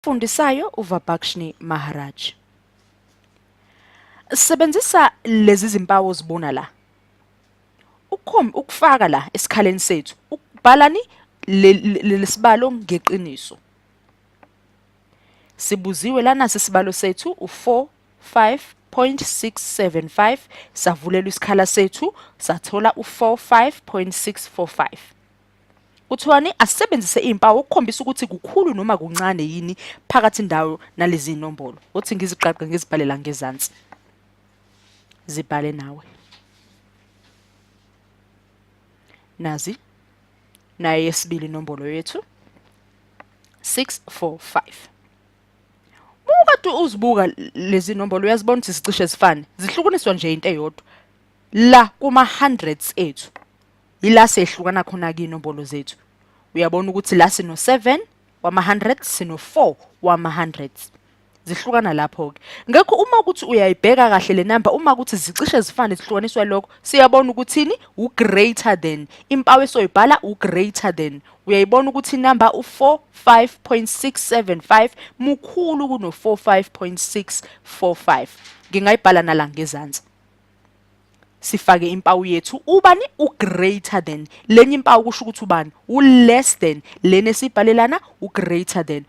Fundisayo uVabhakshni Maharaj. Sebenzisa lezi zimpawu ozibona la. Ukufaka la esikhaleni sethu. Ukubhalani lesibalo ngeqiniso. Sibuziwe lana sisibalo sethu u45.675 savulelwa isikhala sethu sathola u45.645. Kuthiwani asebenzise impawu ukukhombisa ukuthi kukhulu noma kuncane yini phakathi ndawo nalezi inombolo. Uthi ngiziqaqe ngizibhalela ngezansi. Zibhale nawe. Nazi. Naye yesibili inombolo yethu 645. Ukade uzibuka lezi inombolo uyazibona ukuthi sicishe zifane. Zihlukaniswa nje into eyodwa. La kuma hundreds ethu. Ila sehlukana khona ke inombolo zethu. Uyabona ukuthi la sino 7 wama hundreds sino 4 wama hundreds. Zihlukana lapho ke. Ngakho uma ukuthi uyayibheka kahle le number uma ukuthi zicishe zifane zihlukaniswa lokho siyabona ukuthini u greater than. Impawu esoyibhala u greater than. Uyayibona ukuthi number u45.675 mukhulu kuno 45.645. Ngingayibhala nala ngezansi. Sifake impawu yethu ubani u greater than lenye impawu kusho ukuthi ubani u less than lene sibhalelana u greater than